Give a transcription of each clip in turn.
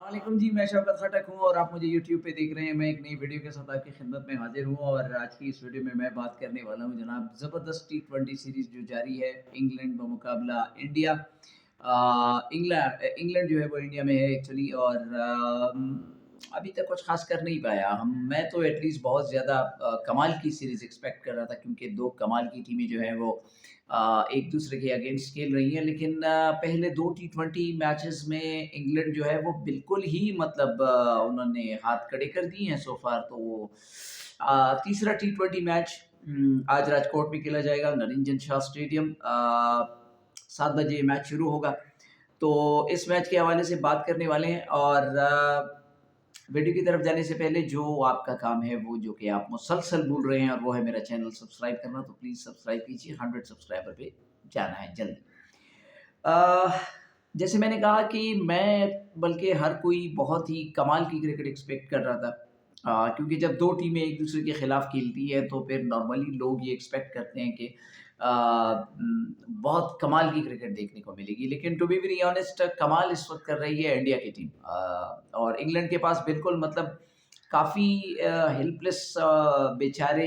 वालेकुम जी, मैं शौकत खटक हूँ और आप मुझे यूट्यूब पे देख रहे हैं। मैं एक नई वीडियो के साथ आपकी खिदमत में हाज़िर हूँ और आज की इस वीडियो में मैं बात करने वाला हूँ जनाब ज़बरदस्त टी20 सीरीज़ जो जारी है इंग्लैंड बमुकाबला इंडिया। इंग्लैंड जो है वो इंडिया में है एक्चुअली और अभी तक कुछ ख़ास कर नहीं पाया। हम मैं तो एटलीस्ट बहुत ज़्यादा कमाल की सीरीज़ एक्सपेक्ट कर रहा था क्योंकि 2 कमाल की टीमें जो हैं वो एक दूसरे के अगेंस्ट खेल रही हैं, लेकिन पहले 2 टी20 मैचेस में इंग्लैंड जो है वो बिल्कुल ही मतलब उन्होंने हाथ खड़े कर दिए हैं सो फार। तो तीसरा टी20 मैच आज राजकोट में खेला जाएगा, नरिंजन शाह स्टेडियम। 7 बजे मैच शुरू होगा। तो इस मैच के हवाले से बात करने वाले हैं और वीडियो की तरफ जाने से पहले जो आपका काम है वो जो कि आप मुसलसल भूल रहे हैं और वो है मेरा चैनल सब्सक्राइब करना, तो प्लीज़ सब्सक्राइब कीजिए। 100 सब्सक्राइबर पे जाना है जल्दी। अ, जैसे मैंने कहा कि मैं बल्कि हर कोई बहुत ही कमाल की क्रिकेट एक्सपेक्ट कर रहा था। क्योंकि जब 2 टीमें एक-दूसरे के खिलाफ खेलती है तो फिर नॉर्मली लोग ये एक्सपेक्ट करते हैं कि बहुत कमाल की क्रिकेट देखने को मिलेगी। लेकिन टू बी वेरी ऑनेस्ट कमाल इस वक़्त कर रही है इंडिया की टीम। और इंग्लैंड के पास बिल्कुल मतलब काफ़ी हेल्पलेस बेचारे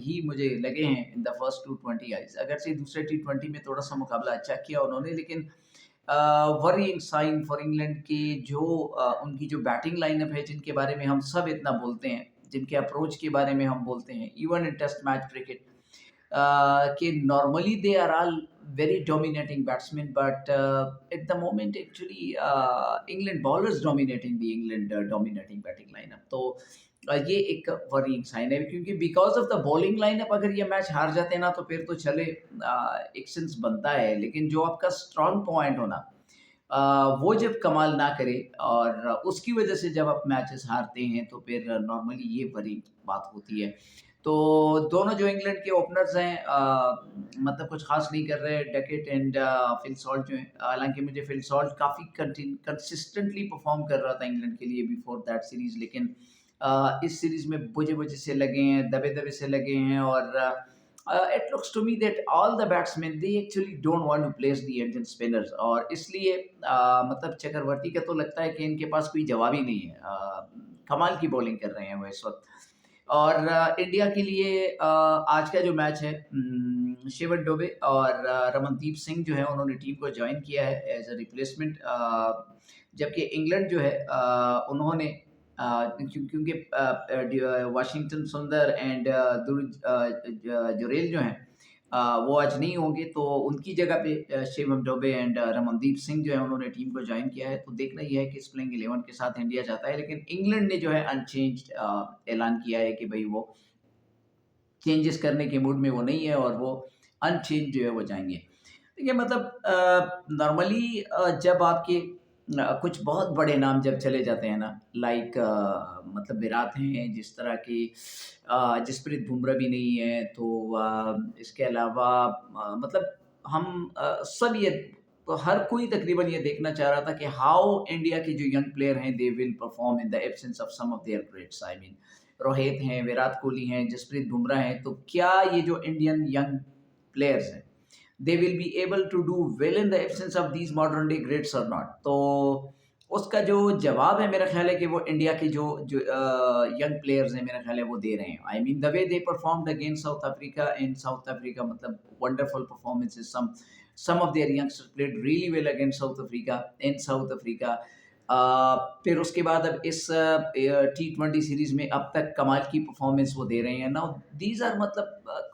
ही मुझे लगे हैं in the first two 20 Is. अगरचे दूसरे टी20 में थोड़ा-सा मुकाबला अच्छा किया उन्होंने, लेकिन वरीइंग साइन फॉर इंग्लैंड की जो उनकी जो बैटिंग लाइनअप है जिनके बारे में हम सब इतना बोलते हैं, जिनके अप्रोच के बारे में हम बोलते हैं, even in test match cricket कि normally they are all very dominating batsman but at the moment actually England bowlers dominating the England dominating batting lineup. तो ये एक वरीइंग साइन है क्योंकि because of the bowling lineup अगर ये match हार जाते हैं ना तो फिर तो चले एक सेंस बनता है, लेकिन जो आपका स्ट्रॉन्ग पॉइंट हो ना वो जब कमाल ना करे और उसकी वजह से जब आप मैचेस हारते हैं तो फिर नॉर्मली ये बड़ी बात होती है। तो दोनों जो इंग्लैंड के ओपनर्स हैं मतलब कुछ ख़ास नहीं कर रहे, डकेट एंड फिल सॉल्ट जो हैं। हालाँकि मुझे फिल सॉल्ट काफ़ी कंसिस्टेंटली परफ़ॉर्म कर रहा था इंग्लैंड के लिए बिफोर दैट सीरीज़, लेकिन इस सीरीज़ में बुझे-बुझे से लगे हैं, दबे-दबे से लगे हैं और it looks to me that all the batsmen they actually don't want to place the Indian spinners और इसलिए मतलब चक्रवर्ती का तो लगता है कि इनके पास कोई जवाब ही नहीं है। कमाल की बॉलिंग कर रहे हैं वो इस वक़्त। और इंडिया के लिए आज का जो मैच है शिवन डोबे और रमनदीप सिंह जो है उन्होंने टीम को जॉइन किया है एज़ अ रिप्लेसमेंट। जबकि इंग्लैंड जो है उन्होंने क्योंकि वाशिंगटन सुंदर एंड जुरेल जो हैं वो आज नहीं होंगे तो उनकी जगह पे शिवम डोबे एंड रमनदीप सिंह जो है उन्होंने टीम को ज्वाइन किया है। तो देखना ये है कि इस प्लेइंग 11 के साथ इंडिया जाता है, लेकिन इंग्लैंड ने जो है अनचेंज्ड ऐलान किया है कि भई वो चेंजेस करने के मूड में वो नहीं है और वो अनचेंज जो है वो जाएँगे। देखिए मतलब नॉर्मली जब आपके कुछ बहुत बड़े नाम जब चले जाते हैं ना लाइक मतलब विराट हैं जिस तरह की जसप्रीत बुमराह भी नहीं है तो इसके अलावा मतलब हम सब ये तो हर कोई तकरीबन ये देखना चाह रहा था कि हाउ इंडिया के जो यंग प्लेयर हैं they will perform in the absence of some of their greats. I mean Rohit हैं, विराट कोहली हैं, जसप्रीत बुमराह हैं, तो क्या ये जो इंडियन यंग प्लेयर्स हैं they will be able to do well in the absence of these modern day greats or not। तो उसका जो जवाब है मेरा ख्याल है कि वो इंडिया के जो जो यंग प्लेयर्स हैं मेरा ख्याल है वो दे रहे हैं। I mean the way they performed against South Africa in South Africa मतलब wonderful performances. some of their youngsters played really well against South Africa in South Africa। फिर उसके बाद अब इस टी20 सीरीज में अब तक कमाल की परफॉर्मेंस वो दे रहे हैं। नाउ दीज आर मतलब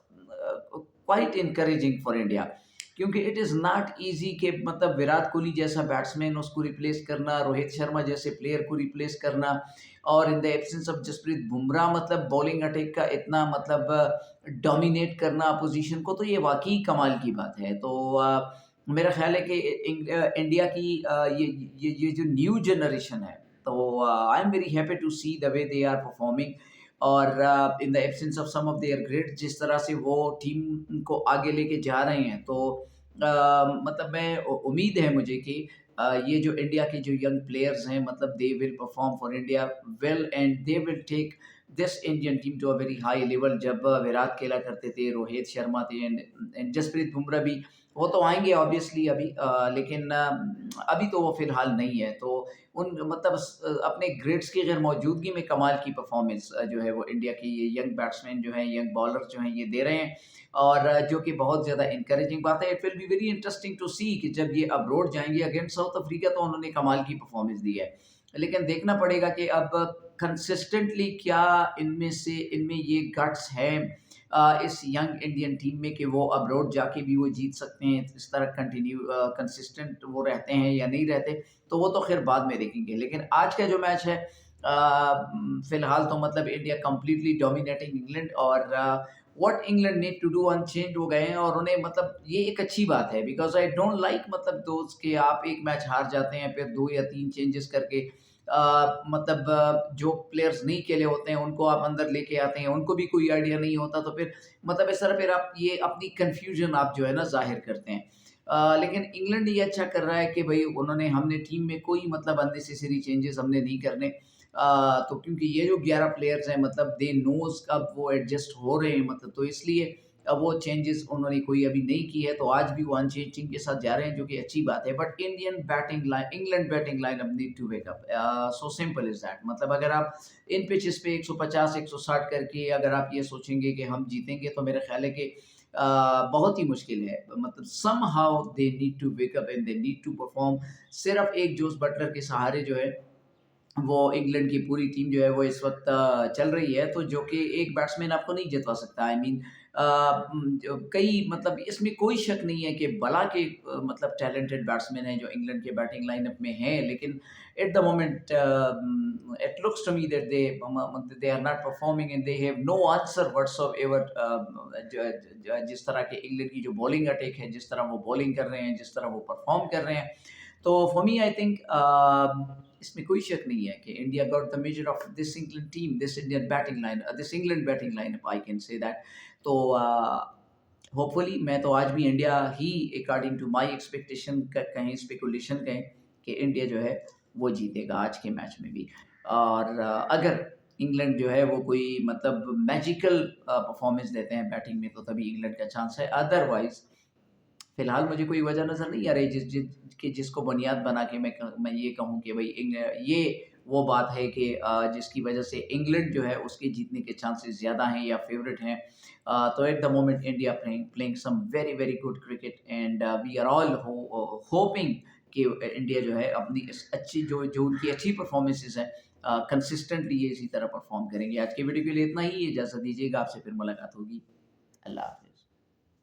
क्वाइट इनकरेजिंग फॉर इंडिया क्योंकि इट इज़ नॉट ईज़ी कि मतलब विराट कोहली जैसा बैट्समैन उसको रिप्लेस करना, रोहित शर्मा जैसे प्लेयर को रिप्लेस करना और in the absence of Jasprit Bumrah मतलब बॉलिंग अटैक का इतना मतलब डोमिनेट करना अपोजिशन को, तो ये वाक़ई कमाल की बात है। तो मेरा ख़्याल है कि इंडिया की ये जो न्यू जनरेशन है तो I am very happy to see the way they are performing और in the absence of some of their great जिस तरह से वो टीम को आगे लेके जा रहे हैं। तो मतलब मैं उम्मीद है मुझे कि ये जो इंडिया के जो यंग प्लेयर्स हैं मतलब they will perform for India well and they will take this Indian team to a very high level. जब विराट खेला करते थे, रोहित शर्मा थे एंड जसप्रीत बुमराह भी वो तो आएँगे ऑब्वियसली अभी, लेकिन अभी तो वो फ़िलहाल नहीं है। तो उन मतलब अपने ग्रेड्स की गैर मौजूदगी में कमाल की परफ़ॉर्मेंस जो है वो इंडिया के ये यंग बैट्समैन जो हैं, यंग बॉलर जो हैं ये दे रहे हैं, और जो कि बहुत ज़्यादा एनकरेजिंग बात है। It will be very interesting to see कि जब ये अब्रॉड जाएँगे अगेंस्ट साउथ अफ्रीका, तो उन्होंने कमाल की परफ़ॉर्मेंस दी है। लेकिन देखना पड़ेगा कि अब कंसिस्टेंटली क्या इनमें ये गट्स हैं इस यंग इंडियन टीम में कि वो अब्रॉड जाके भी वो जीत सकते हैं, इस तरह कंसिस्टेंट वो रहते हैं या नहीं रहते, तो वो तो खैर बाद में देखेंगे। लेकिन आज का जो मैच है, फिलहाल तो मतलब इंडिया कंप्लीटली डोमिनेटिंग इंग्लैंड, और what England need to do unchanged हो गए हैं, और उन्हें मतलब ये एक अच्छी बात है, बिकॉज़ आई डोंट लाइक मतलब दोस्त कि आप एक मैच हार जाते हैं फिर 2 या 3 चेंजेस करके मतलब जो प्लेयर्स नहीं खेले होते हैं उनको आप अंदर लेके आते हैं, उनको भी कोई आइडिया नहीं होता, तो फिर मतलब इस तरह फिर आप ये अपनी कन्फ्यूजन आप जो है ना ज़ाहिर करते हैं। लेकिन इंग्लैंड ये अच्छा कर रहा है कि भई उन्होंने हमने टीम में कोई मतलब अननेसेसरी चेंजेस हमने नहीं करने। तो क्योंकि ये जो 11 प्लेयर्स हैं मतलब दे नोज़ अब वो एडजस्ट हो रहे हैं, मतलब तो इसलिए अब वो चेंजेस उन्होंने कोई अभी नहीं की है, तो आज भी वो अनचेंज्ड टीम के साथ जा रहे हैं, जो कि अच्छी बात है। But England batting lineup need to wake up, so simple is that. मतलब अगर आप इन पिचेस पे 150 160 करके अगर आप ये सोचेंगे कि हम जीतेंगे, तो मेरा ख्याल है कि बहुत ही मुश्किल है। मतलब somehow they need to wake up and they need to perform. सिर्फ एक जोस बटलर के सहारे जो है वो इंग्लैंड की पूरी टीम जो है वो इस वक़्त चल रही है, तो जो कि एक बैट्समैन आपको नहीं जितवा सकता। आई मीन जो कई मतलब इसमें कोई शक नहीं है कि बला के मतलब टैलेंटेड बैट्समैन हैं जो इंग्लैंड के बैटिंग लाइनअप में हैं, लेकिन at the moment it looks to me that they are not performing and they have no answer whatsoever. जिस तरह के इंग्लैंड की जो बॉलिंग अटैक है, जिस तरह वो बॉलिंग कर रहे हैं, जिस तरह वो परफॉर्म कर रहे हैं, तो फॉर मी आई थिंक इसमें कोई शक नहीं है कि India got the major of this England team, this England batting lineup, I can say that. तो होपफुली मैं तो आज भी इंडिया ही अकॉर्डिंग टू माय एक्सपेक्टेशन कहें, स्पेकुलेशन कहें, कि इंडिया जो है वो जीतेगा आज के मैच में भी। और अगर इंग्लैंड जो है वो कोई मतलब मैजिकल परफॉर्मेंस देते हैं बैटिंग में, तो तभी इंग्लैंड का चांस है। अदरवाइज फिलहाल मुझे कोई वजह नज़र नहीं आ रही जिसको बुनियाद बना के मैं ये कहूँ कि भाई ये वो बात है कि जिसकी वजह से इंग्लैंड जो है उसके जीतने के चांसेस ज़्यादा हैं या फेवरेट हैं। तो at the moment India playing some very very good cricket, and we are all hoping कि इंडिया जो है अपनी इस अच्छी जो जो उनकी अच्छी परफॉर्मेंसेज हैं कंसिस्टेंटली ये इसी तरह परफॉर्म करेंगे। आज की वीडियो के लिए इतना ही, इजाज़त दीजिएगा, आपसे फिर मुलाकात होगी। अल्लाह हाफ़िज़।